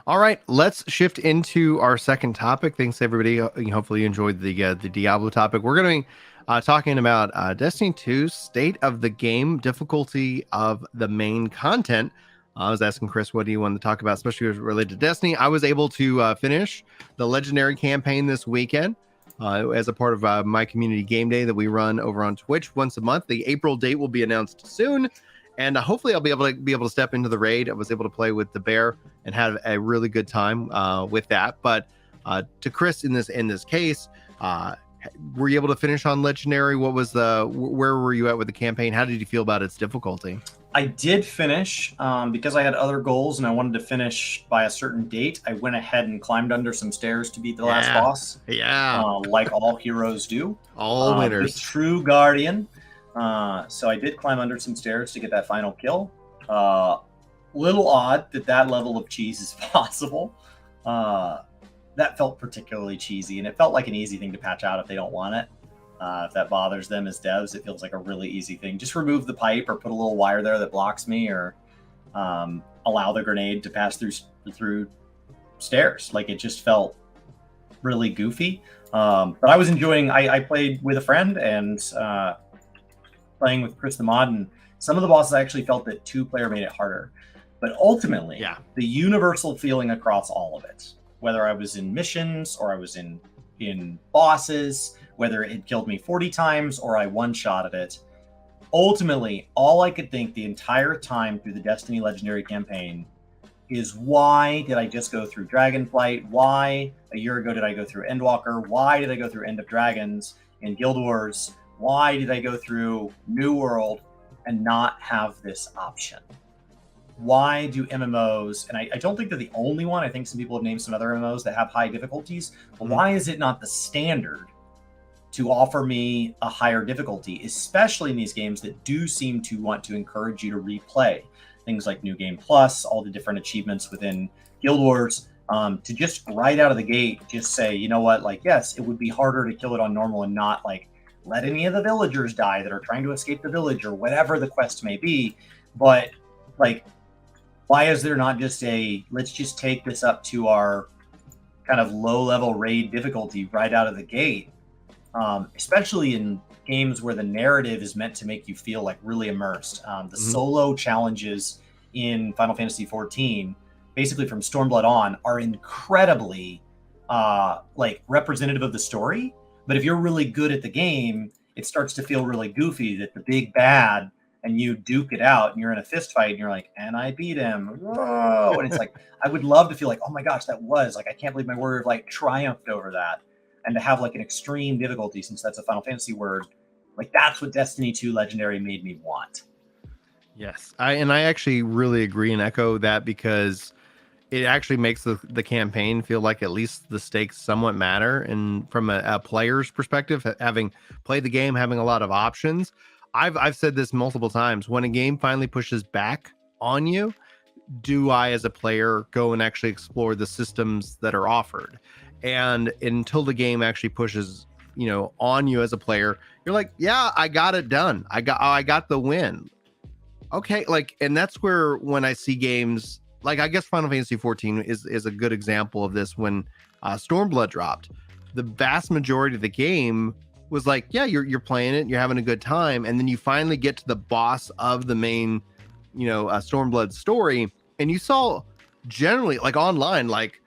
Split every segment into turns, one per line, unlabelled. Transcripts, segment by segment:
All right, let's shift into our second topic. Thanks everybody. Hopefully you enjoyed the Diablo topic. We're going to be talking about Destiny 2's state of the game, difficulty of the main content. I was asking Chris, what do you want to talk about, especially related to Destiny? I was able to finish the Legendary campaign this weekend as a part of my community game day that we run over on Twitch once a month. The April date will be announced soon. And hopefully I'll be able to step into the raid. I was able to play with the bear and have a really good time with that. But to Chris, in this case, were you able to finish on Legendary? Where were you at with the campaign? How did you feel about its difficulty?
I did finish because I had other goals and I wanted to finish by a certain date. I went ahead and climbed under some stairs to beat the last boss.
Yeah.
Like all heroes do.
All winners.
The true guardian. So I did climb under some stairs to get that final kill. Little odd that level of cheese is possible. That felt particularly cheesy, and it felt like an easy thing to patch out if they don't want it. If that bothers them as devs, it feels like a really easy thing. Just remove the pipe or put a little wire there that blocks me, or allow the grenade to pass through stairs. Like, it just felt really goofy. But I was enjoying. I played with a friend and playing with Chris the Mod, and some of the bosses I actually felt that 2-player made it harder. But ultimately, the universal feeling across all of it, whether I was in missions or I was in bosses, whether it killed me 40 times or I one-shotted it, ultimately, all I could think the entire time through the Destiny Legendary campaign is, why did I just go through Dragonflight? Why a year ago did I go through Endwalker? Why did I go through End of Dragons in Guild Wars? Why did I go through New World and not have this option? Why do MMOs, and I don't think they're the only one, I think some people have named some other MMOs that have high difficulties, but why is it not the standard to offer me a higher difficulty, especially in these games that do seem to want to encourage you to replay? Things like New Game Plus, all the different achievements within Guild Wars, to just right out of the gate, just say, you know what, like, yes, it would be harder to kill it on normal and not, like, let any of the villagers die that are trying to escape the village or whatever the quest may be. But, like, why is there not just let's just take this up to our kind of low-level raid difficulty right out of the gate, especially in games where the narrative is meant to make you feel, like, really immersed. The solo challenges in Final Fantasy XIV, basically from Stormblood on, are incredibly, like, representative of the story. But if you're really good at the game, it starts to feel really goofy that the big bad, and you duke it out and you're in a fist fight and you're like, and I beat him. Whoa. And it's like, I would love to feel like, oh my gosh, that was like, I can't believe my Warrior of Light triumphed over that. And to have, like, an extreme difficulty, since that's a Final Fantasy word, like, that's what Destiny 2 Legendary made me want.
Yes. I actually really agree and echo that, because it actually makes the campaign feel like at least the stakes somewhat matter. And from a player's perspective, having played the game, having a lot of options, I've said this multiple times. When a game finally pushes back on you, do I, as a player, go and actually explore the systems that are offered? And until the game actually pushes, on you as a player, you're like, yeah, I got it done. I got the win. Okay, like, and that's where, when I see games like, I guess Final Fantasy XIV is a good example of this. When Stormblood dropped, the vast majority of the game was like, yeah, you're playing it, you're having a good time, and then you finally get to the boss of the main, Stormblood story, and you saw generally, like, online, like,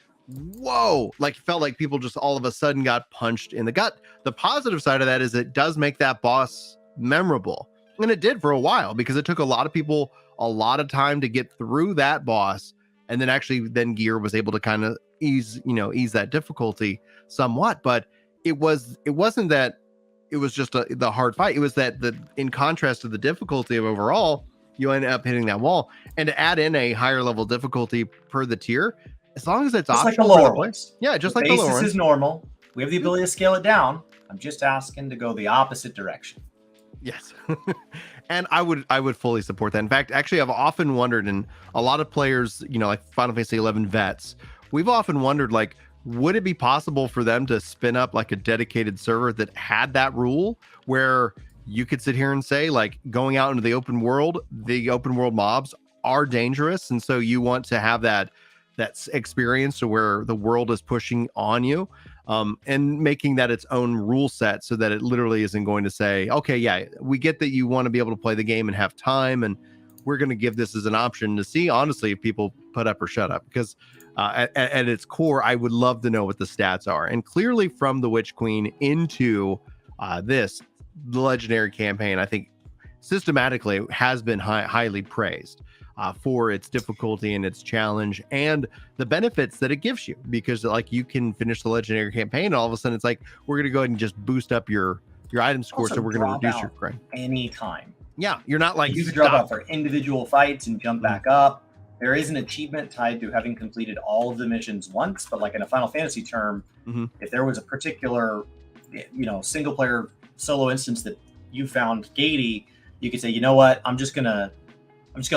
whoa, like, it felt like people just all of a sudden got punched in the gut. The positive side of that is it does make that boss memorable, and it did for a while, because it took a lot of people a lot of time to get through that boss, and then Gear was able to kind of ease that difficulty somewhat. But it wasn't that it was just the hard fight. It was that in contrast to the difficulty of overall, you end up hitting that wall. And to add in a higher level difficulty per the tier, as long as it's
just
optional,
like the lower ones.
Yeah, just
the
like the lower ones.
Basis is normal. We have the ability to scale it down. I'm just asking to go the opposite direction.
Yes. And I would fully support that. In fact, actually, I've often wondered, and a lot of players, like Final Fantasy 11 vets, we've often wondered, like, would it be possible for them to spin up, like, a dedicated server that had that rule where you could sit here and say, like, going out into the open world mobs are dangerous, and so you want to have that experience to where the world is pushing on you, and making that its own rule set so that it literally isn't going to say, okay, yeah, we get that you want to be able to play the game and have time, and we're going to give this as an option to see honestly if people put up or shut up. Because at its core, I would love to know what the stats are. And clearly from the Witch Queen into the legendary campaign, I think systematically has been highly praised for its difficulty and its challenge and the benefits that it gives you, because like you can finish the legendary campaign and all of a sudden it's like, we're going to go ahead and just boost up your item score.
Also,
so we're going to reduce your
crime anytime.
Yeah, you're not like
you could drop out for individual fights and jump back up. There is an achievement tied to having completed all of the missions once, but like in a Final Fantasy term, if there was a particular, single player solo instance that you found gatey, you could say, you know what, I'm just gonna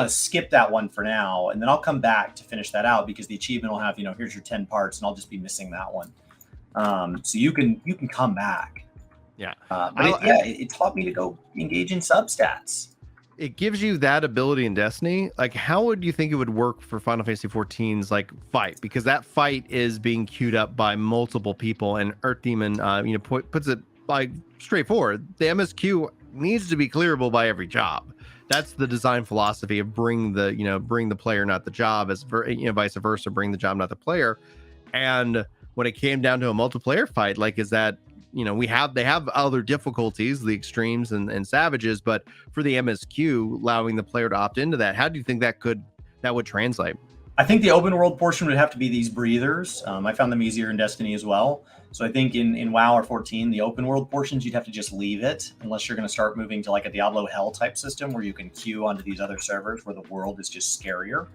skip that one for now, and then I'll come back to finish that out because the achievement will have, here's your 10 parts, and I'll just be missing that one. So you can come back.
Yeah,
it taught me to go engage in substats.
It gives you that ability in Destiny. Like, how would you think it would work for Final Fantasy 14's like fight? Because that fight is being queued up by multiple people, and Earth Demon, puts it like straightforward. The MSQ needs to be clearable by every job. That's the design philosophy of bring the player, not the job, as vice versa, bring the job, not the player. And when it came down to a multiplayer fight, like, is that, they have other difficulties, the extremes and savages, but for the MSQ, allowing the player to opt into that, how do you think that would translate?
I think the open world portion would have to be these breathers. I found them easier in Destiny as well. So I think in WoW or 14, the open world portions, you'd have to just leave it unless you're going to start moving to like a Diablo Hell type system where you can queue onto these other servers where the world is just scarier.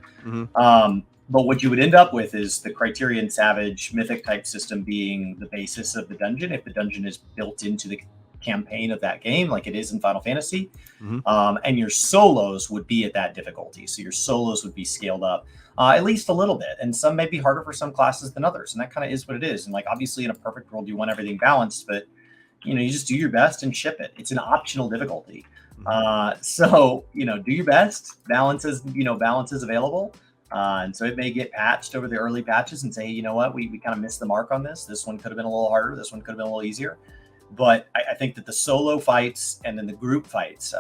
But what you would end up with is the Criterion Savage Mythic type system being the basis of the dungeon. If the dungeon is built into the campaign of that game, like it is in Final Fantasy, and your solos would be at that difficulty. So your solos would be scaled up at least a little bit, and some may be harder for some classes than others. And that kind of is what it is. And like, obviously in a perfect world, you want everything balanced, but you just do your best and ship it. It's an optional difficulty. So, do your best. Balance is available. And so it may get patched over the early patches and say, you know what, we kind of missed the mark on this. This one could have been a little harder. This one could have been a little easier. But I think that the solo fights and then the group fights,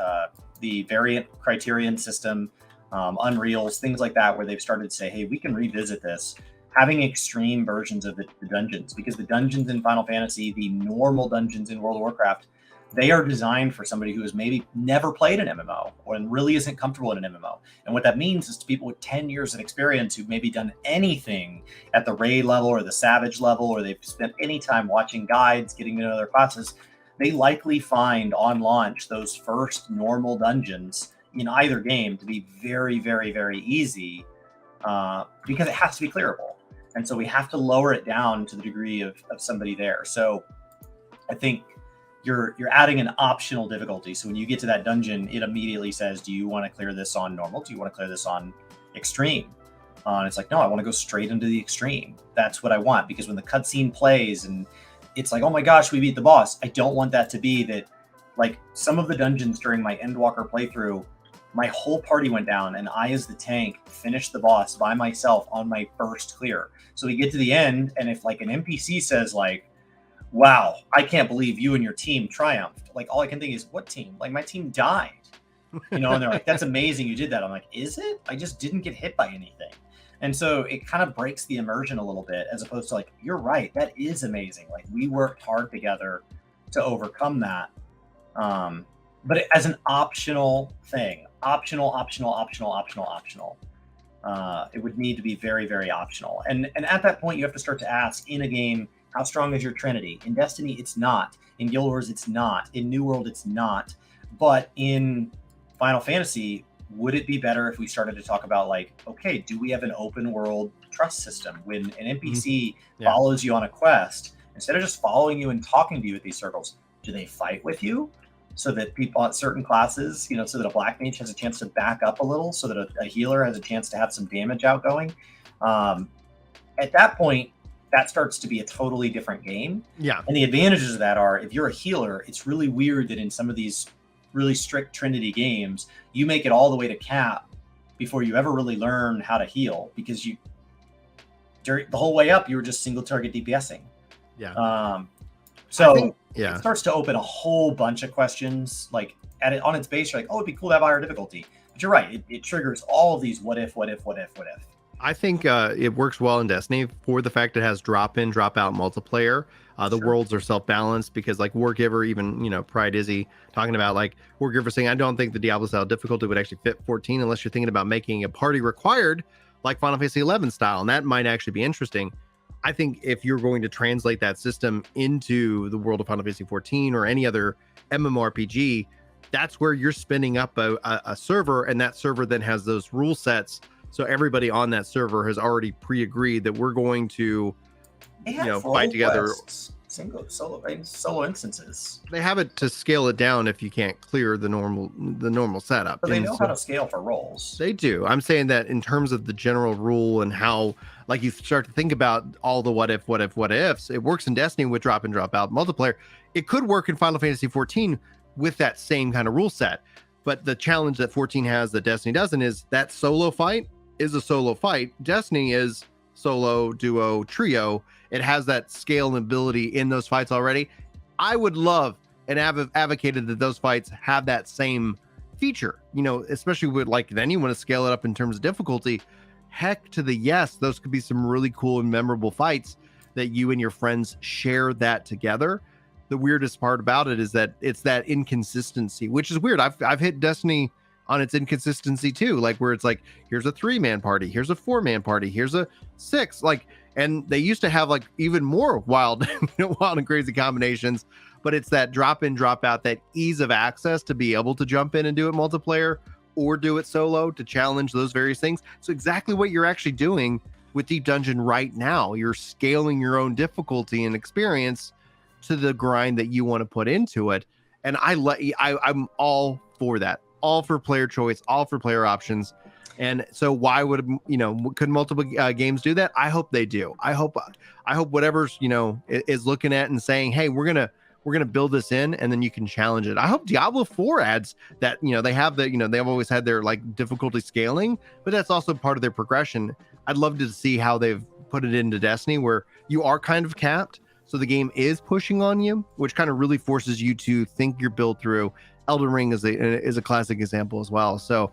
the variant Criterion system, Unreals, things like that, where they've started to say, hey, we can revisit this, having extreme versions of the dungeons, because the dungeons in Final Fantasy, the normal dungeons in World of Warcraft, they are designed for somebody who has maybe never played an MMO or really isn't comfortable in an MMO. And what that means is to people with 10 years of experience who've maybe done anything at the raid level or the savage level, or they've spent any time watching guides, getting to know their classes, they likely find on launch those first normal dungeons in either game to be very, very, very easy because it has to be clearable. And so we have to lower it down to the degree of somebody there. So I think you're adding an optional difficulty. So when you get to that dungeon, it immediately says, do you want to clear this on normal? Do you want to clear this on extreme? And it's like, no, I want to go straight into the extreme. That's what I want, because when the cutscene plays and it's like, oh my gosh, we beat the boss, I don't want that to be that. Like, some of the dungeons during my Endwalker playthrough, my whole party went down and I, as the tank, finished the boss by myself on my first clear. So we get to the end, and if like an NPC says like, wow, I can't believe you and your team triumphed, like, all I can think is, what team? Like, my team died, and they're like, that's amazing you did that. I'm like, is it? I just didn't get hit by anything. And so it kind of breaks the immersion a little bit, as opposed to like, you're right, that is amazing, like, we worked hard together to overcome that. But as an optional thing, optional, it would need to be very, very optional. And at that point, you have to start to ask, in a game, how strong is your Trinity? In Destiny, it's not. In Guild Wars, it's not. In New World, it's not. But in Final Fantasy, would it be better if we started to talk about like, okay, do we have an open world trust system? When an NPC follows you on a quest, instead of just following you and talking to you at these circles, do they fight with you? So that people at certain classes, so that a black mage has a chance to back up a little, so that a healer has a chance to have some damage outgoing. At that point, that starts to be a totally different game. Yeah. And the advantages of that are, if you're a healer, it's really weird that in some of these really strict Trinity games, you make it all the way to cap before you ever really learn how to heal, because during the whole way up, you were just single target DPSing.
Yeah.
So
yeah,
it starts to open a whole bunch of questions. Like on its base, you're like, oh, it'd be cool to have higher difficulty. But you're right, it triggers all of these what if.
I think it works well in Destiny for the fact it has drop in, drop out multiplayer. The worlds are self-balanced because like Wargiver, even, you know, Pride Izzy talking about like Wargiver saying, I don't think the Diablo style difficulty would actually fit 14 unless you're thinking about making a party required like Final Fantasy 11 style. And that might actually be interesting. I think if you're going to translate that system into the world of Final Fantasy 14 or any other MMORPG, that's where you're spinning up a server, and that server then has those rule sets. So everybody on that server has already pre-agreed that we're going to, you know, fight together.
Solo instances.
They have it to scale it down if you can't clear the normal setup.
But they know how to scale for roles.
They do. I'm saying that in terms of the general rule and how, like, you start to think about all the what ifs. It works in Destiny with drop in, drop out multiplayer. It could work in Final Fantasy 14 with that same kind of rule set. But the challenge that 14 has that Destiny doesn't is that solo fight is a solo fight. Destiny is solo, duo, trio. It has that scale and ability in those fights already. I would love and advocated that those fights have that same feature, you know, especially with like, then you want to scale it up in terms of difficulty. Heck to the yes, those could be some really cool and memorable fights that you and your friends share that together. The weirdest part about it is that it's that inconsistency, which is weird. I've hit Destiny on its inconsistency too, like where it's like, here's a 3-man party, here's a 4-man party, here's a 6, like, and they used to have like even more wild, wild and crazy combinations, but it's that drop in, drop out, that ease of access to be able to jump in and do it multiplayer or do it solo to challenge those various things. So exactly what you're actually doing with Deep Dungeon right now, you're scaling your own difficulty and experience to the grind that you want to put into it. And I'm all for that. All for player choice, all for player options. And so why would, you know, could multiple games do that? I hope they do. I hope whatever's, you know, is looking at and saying, hey, we're going to build this in, and then you can challenge it. I hope Diablo 4 adds that, you know, they have the, you know, they've always had their like difficulty scaling, but that's also part of their progression. I'd love to see how they've put it into Destiny where you are kind of capped. So the game is pushing on you, which kind of really forces you to think your build through. Elden Ring is a classic example as well. So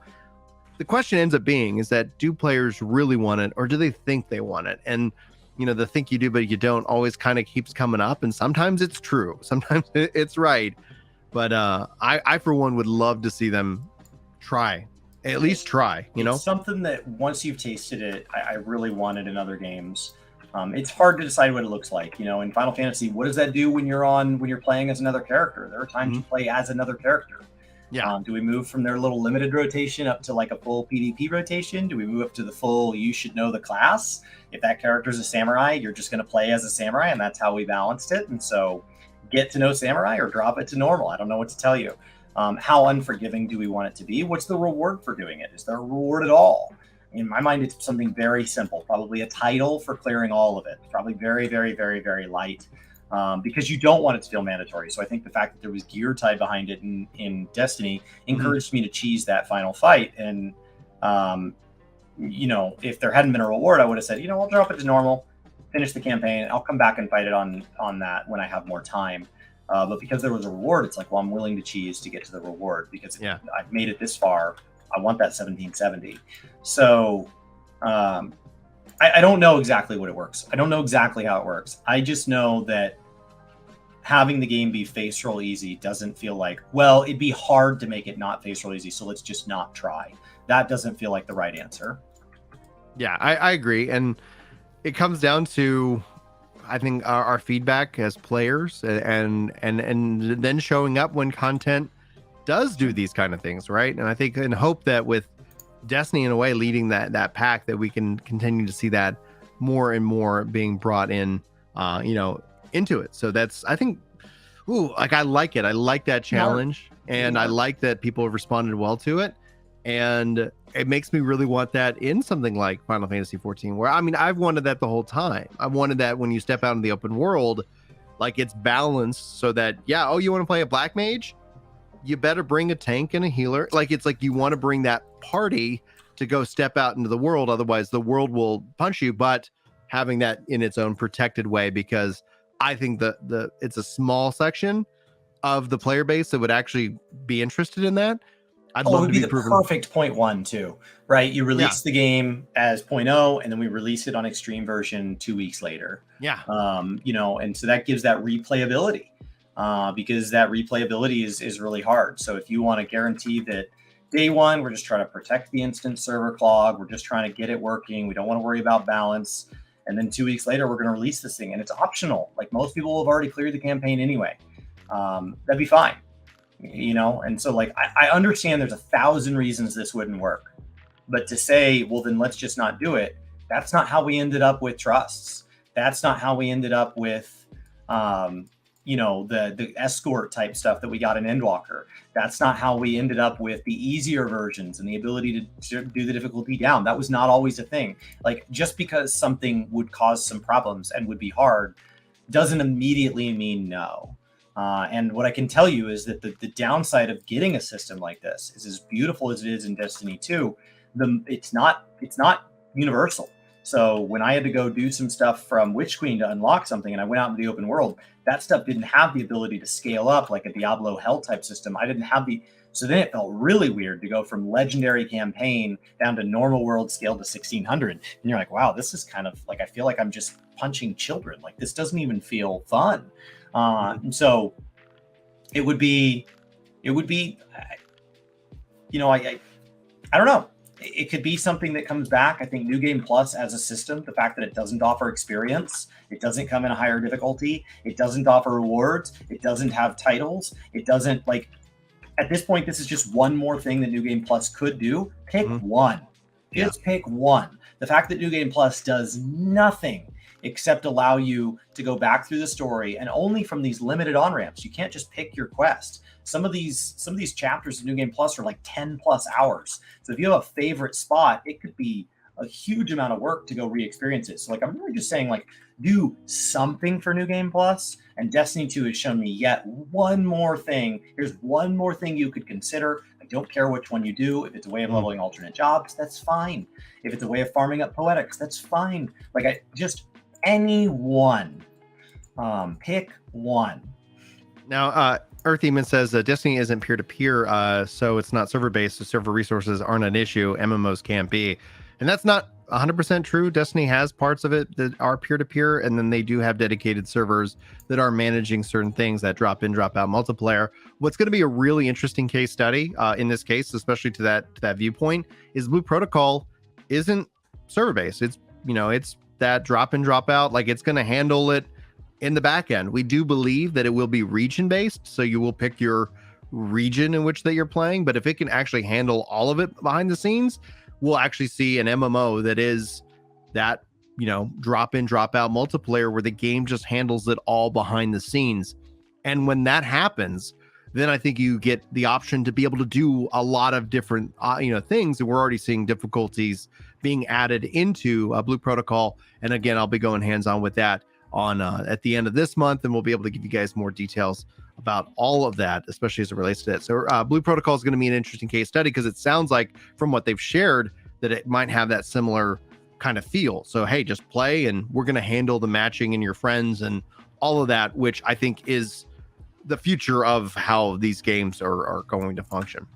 the question ends up being is that, do players really want it, or do they think they want it? And, you know, the think you do but you don't always kind of keeps coming up, and sometimes it's true, sometimes it's right. But I for one would love to see them at least try, you know.
It's something that once you've tasted it, I really want it in other games. It's hard to decide what it looks like. You know, in Final Fantasy, what does that do when you're playing as another character? There are times you play as another character.
Yeah.
Do we move from their little limited rotation up to like a full PvP rotation? Do we move up to the full you should know the class? If that character is a samurai, you're just going to play as a samurai, and that's how we balanced it. And so get to know samurai or drop it to normal. I don't know what to tell you. How unforgiving do we want it to be? What's the reward for doing it? Is there a reward at all? In my mind, it's something very simple, probably a title for clearing all of it. Probably very, very, very, very light, because you don't want it to feel mandatory. So I think the fact that there was gear tied behind it in Destiny encouraged me to cheese that final fight. And, you know, if there hadn't been a reward, I would have said, you know, I'll drop it to normal, finish the campaign. I'll come back and fight it on that when I have more time. But because there was a reward, it's like, well, I'm willing to cheese to get to the reward because I've made it this far. I want that 1770. So I don't know exactly what it works. I don't know exactly how it works. I just know that having the game be face roll easy doesn't feel like, well, it'd be hard to make it not face roll easy, so let's just not try. That doesn't feel like the right answer.
Yeah, I agree. And it comes down to, I think, our feedback as players and then showing up when content does do these kind of things, right? And I think and hope that with Destiny in a way leading that pack, that we can continue to see that more and more being brought in, you know, into it. So that's, I think, I like it. I like that challenge, and I like that people have responded well to it. And it makes me really want that in something like Final Fantasy 14, where, I mean, I've wanted that the whole time. I wanted that when you step out in the open world, like it's balanced so that, you want to play a black mage? You better bring a tank and a healer. Like, it's like you want to bring that party to go step out into the world. Otherwise, the world will punch you. But having that in its own protected way, because I think the it's a small section of the player base that would actually be interested in that. I'd
It
love
would
to
be
be
the
proven.
perfect point one too, right? You
Yeah,
release the game as 0.0, and then we release it on extreme version 2 weeks later.
yeah,
And so that gives that replayability, because that replayability is really hard. So if you want to guarantee that day one, we're just trying to protect the instant server clog, we're just trying to get it working, we don't want to worry about balance, and then 2 weeks later, we're going to release this thing, and it's optional. Like most people have already cleared the campaign anyway. That'd be fine. And so like I understand there's 1,000 reasons this wouldn't work, but to say, well, then let's just not do it, that's not how we ended up with trusts. That's not how we ended up with the escort type stuff that we got in Endwalker. That's not how we ended up with the easier versions and the ability to do the difficulty down. That was not always a thing. Like, just because something would cause some problems and would be hard doesn't immediately mean no. And what I can tell you is that the downside of getting a system like this is, as beautiful as it is in Destiny 2, it's not universal. So when I had to go do some stuff from Witch Queen to unlock something, and I went out into the open world, that stuff didn't have the ability to scale up like a Diablo Hell type system. I didn't have so then it felt really weird to go from legendary campaign down to normal world scale to 1600. And you're like, wow, this is kind of like, I feel like I'm just punching children. Like, this doesn't even feel fun. And so it would be, I don't know. It could be something that comes back. I think New Game Plus as a system, the fact that it doesn't offer experience, it doesn't come in a higher difficulty, it doesn't offer rewards, it doesn't have titles, it doesn't, like, at this point, this is just one more thing that New Game Plus could do. Pick one. Just pick one. The fact that New Game Plus does nothing except allow you to go back through the story, and only from these limited on-ramps. You can't just pick your quest. Some of these chapters of New Game Plus are like 10 plus hours. So if you have a favorite spot, it could be a huge amount of work to go re-experience it. So like, I'm really just saying, like, do something for New Game Plus. And Destiny 2 has shown me yet one more thing. Here's one more thing you could consider. I don't care which one you do. If it's a way of leveling alternate jobs, that's fine. If it's a way of farming up poetics, that's fine. Like, any one. Pick one.
Now, Earth Demon says Destiny isn't peer-to-peer, so it's not server-based, so server resources aren't an issue. MMOs can't be. And that's not 100% true. Destiny has parts of it that are peer-to-peer, and then they do have dedicated servers that are managing certain things, that drop-in, drop-out multiplayer. What's going to be a really interesting case study in this case, especially to that viewpoint, is Blue Protocol isn't server-based. It's that drop in, drop out. Like, it's going to handle it in the back end. We do believe that it will be region based, so you will pick your region in which that you're playing. But if it can actually handle all of it behind the scenes, we'll actually see an MMO that is that drop in, drop out multiplayer, where the game just handles it all behind the scenes. And when that happens, then I think you get the option to be able to do a lot of different things. And we're already seeing difficulties being added into Blue Protocol. And again, I'll be going hands-on with that on at the end of this month, and we'll be able to give you guys more details about all of that, especially as it relates to that. So Blue Protocol is going to be an interesting case study, because it sounds like from what they've shared that it might have that similar kind of feel. So hey, just play, and we're going to handle the matching and your friends and all of that, which I think is the future of how these games are going to function.